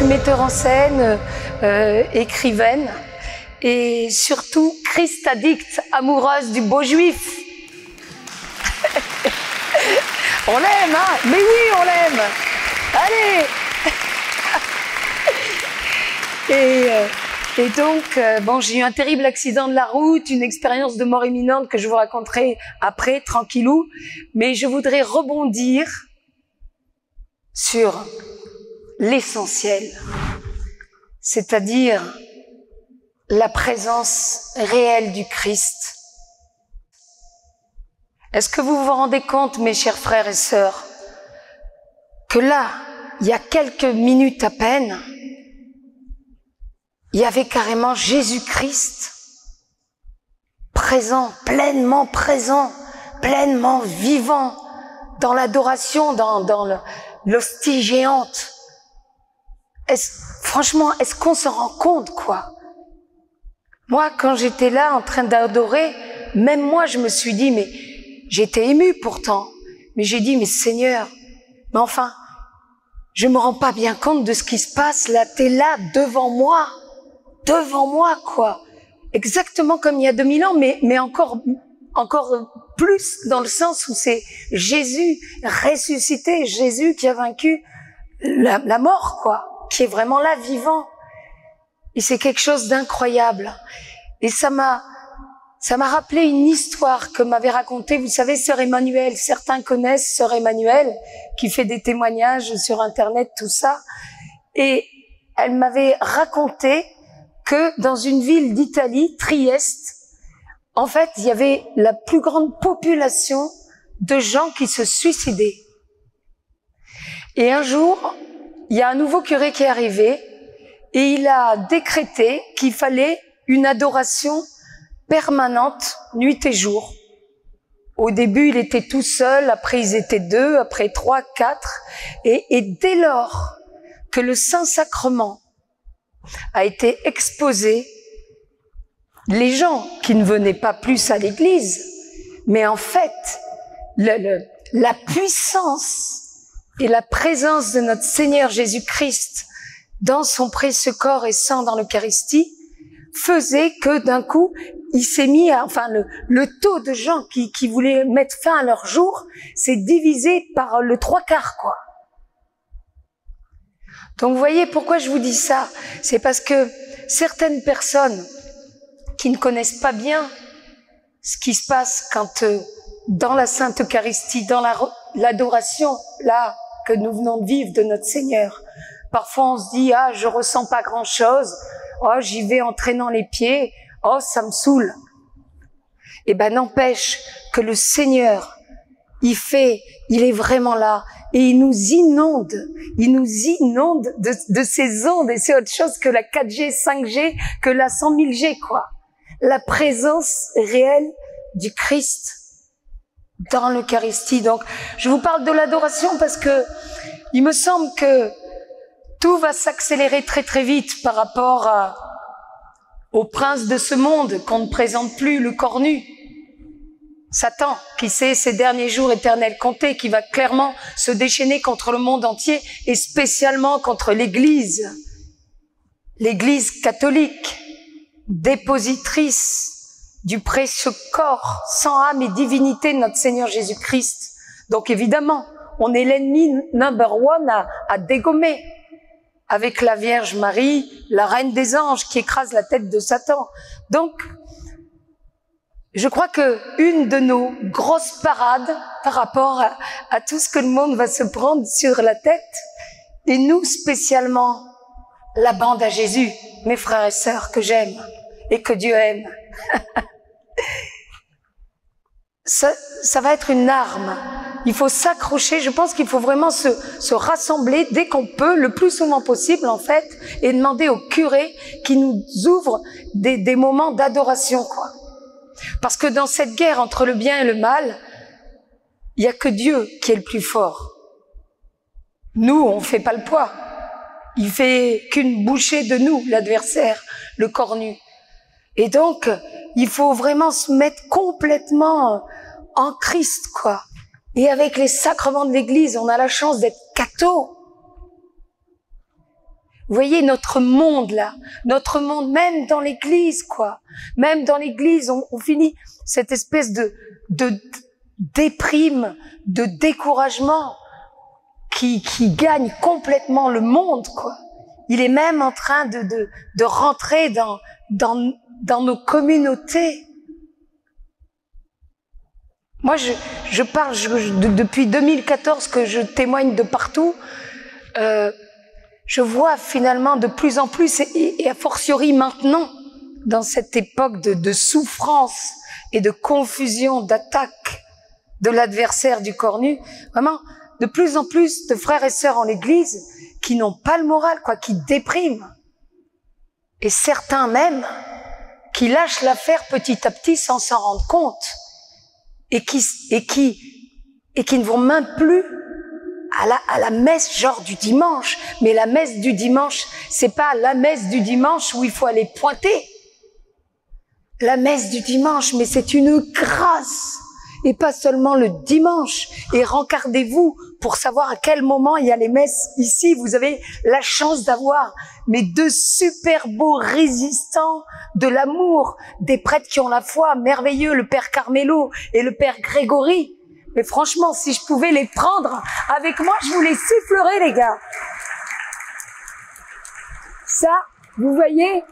metteur en scène, écrivaine et surtout Christ addict, amoureuse du beau juif. On l'aime, hein? Mais oui, on l'aime. Allez. Et donc, bon, j'ai eu un terrible accident de la route, une expérience de mort imminente que je vous raconterai après, tranquillou. Mais je voudrais rebondir sur l'essentiel, c'est-à-dire la présence réelle du Christ. Est-ce que vous vous rendez compte, mes chers frères et sœurs, que là, il y a quelques minutes à peine, il y avait carrément Jésus-Christ présent, pleinement vivant dans l'adoration, dans l'hostie géante. Franchement, est-ce qu'on se rend compte, quoi? Moi, quand j'étais là en train d'adorer, même moi, je me suis dit, mais j'étais émue pourtant, mais j'ai dit, mais Seigneur, mais enfin, je me rends pas bien compte de ce qui se passe là, t'es là devant moi, quoi. Exactement comme il y a 2000 ans, mais encore plus dans le sens où c'est Jésus ressuscité, Jésus qui a vaincu la mort, quoi, qui est vraiment là, vivant. Et c'est quelque chose d'incroyable. Et ça m'a rappelé une histoire que m'avait racontée, vous savez, Sœur Emmanuel. Certains connaissent Sœur Emmanuel, qui fait des témoignages sur Internet, tout ça. Et elle m'avait raconté que dans une ville d'Italie, Trieste, en fait, il y avait la plus grande population de gens qui se suicidaient. Et un jour, il y a un nouveau curé qui est arrivé et il a décrété qu'il fallait une adoration permanente, nuit et jour. Au début, il était tout seul, après ils étaient 2, après 3, 4. Et dès lors que le Saint-Sacrement a été exposé, les gens qui ne venaient pas plus à l'église, mais en fait, la puissance et la présence de notre Seigneur Jésus-Christ dans son précieux corps et sang dans l'Eucharistie faisait que d'un coup, il s'est mis à, enfin, le taux de gens qui voulaient mettre fin à leur jour s'est divisé par le 3/4, quoi. Donc vous voyez pourquoi je vous dis ça, c'est parce que certaines personnes qui ne connaissent pas bien ce qui se passe quand dans la Sainte Eucharistie, dans l'adoration là que nous venons de vivre de notre Seigneur, parfois on se dit ah je ressens pas grand chose, oh j'y vais en traînant les pieds, oh ça me saoule. Eh ben n'empêche que le Seigneur il est vraiment là et il nous inonde de ces ondes, et c'est autre chose que la 4G, 5G, que la 100 000 G, quoi. La présence réelle du Christ dans l'Eucharistie. Donc, je vous parle de l'adoration parce que il me semble que tout va s'accélérer très très vite par rapport au prince de ce monde qu'on ne présente plus, le cornu. Satan, qui sait ses derniers jours éternels comptés, qui va clairement se déchaîner contre le monde entier et spécialement contre l'Église catholique, dépositrice du précieux corps, sang, âme et divinité de notre Seigneur Jésus-Christ. Donc évidemment, on est l'ennemi number one à dégommer avec la Vierge Marie, la Reine des Anges qui écrase la tête de Satan. Donc, je crois que une de nos grosses parades par rapport à tout ce que le monde va se prendre sur la tête, et nous spécialement, la bande à Jésus, mes frères et sœurs que j'aime et que Dieu aime. Ça va être une arme. Il faut s'accrocher. Je pense qu'il faut vraiment se rassembler dès qu'on peut, le plus souvent possible en fait, et demander au curé qui nous ouvre des moments d'adoration, quoi. Parce que dans cette guerre entre le bien et le mal, il n'y a que Dieu qui est le plus fort. Nous, on ne fait pas le poids. Il fait qu'une bouchée de nous, l'adversaire, le cornu. Et donc, il faut vraiment se mettre complètement en Christ, quoi. Et avec les sacrements de l'Église, on a la chance d'être cathos. Vous voyez notre monde là, notre monde, même dans l'église, quoi. Même dans l'église, on finit cette espèce de déprime, de découragement qui gagne complètement le monde, quoi. Il est même en train de rentrer dans nos communautés. Moi, je parle depuis 2014 que je témoigne de partout. Je vois finalement de plus en plus, et a fortiori maintenant, dans cette époque de souffrance et de confusion, d'attaque de l'adversaire du corps nu, vraiment, de plus en plus de frères et sœurs en l'église qui n'ont pas le moral, quoi, qui dépriment. Et certains même qui lâchent l'affaire petit à petit sans s'en rendre compte. Et qui ne vont même plus à la messe genre du dimanche. Mais la messe du dimanche, c'est pas la messe du dimanche où il faut aller pointer. La messe du dimanche, mais c'est une grâce. Et pas seulement le dimanche. Et rencardez-vous pour savoir à quel moment il y a les messes ici. Vous avez la chance d'avoir mes deux super beaux résistants de l'amour, des prêtres qui ont la foi, merveilleux, le Père Carmelo et le Père Grégory. Mais franchement, si je pouvais les prendre avec moi, je vous les sifflerais, les gars. Ça, vous voyez,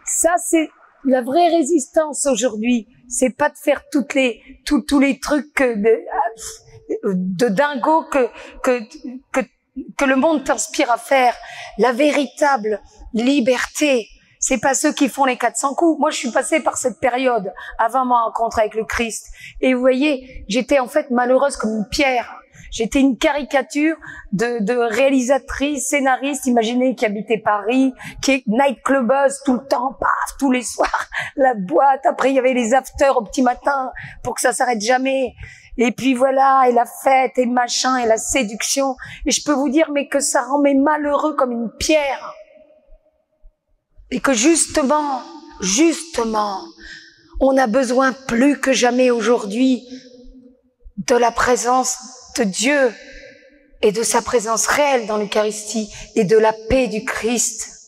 ça c'est la vraie résistance aujourd'hui. C'est pas de faire tous les trucs de dingo que le monde t'inspire à faire. La véritable liberté, c'est pas ceux qui font les 400 coups. Moi, je suis passée par cette période avant ma rencontre avec le Christ. Et vous voyez, j'étais en fait malheureuse comme une pierre. J'étais une caricature de réalisatrice, scénariste, imaginez, qui habitait Paris, qui est nightclubeuse tout le temps, paf, tous les soirs, la boîte. Après, il y avait les afters au petit matin pour que ça s'arrête jamais. Et puis voilà, et la fête, et le machin, et la séduction. Et je peux vous dire, mais que ça rend mes malheureux comme une pierre. Et que justement, on a besoin plus que jamais aujourd'hui de la présence de Dieu et de sa présence réelle dans l'Eucharistie et de la paix du Christ.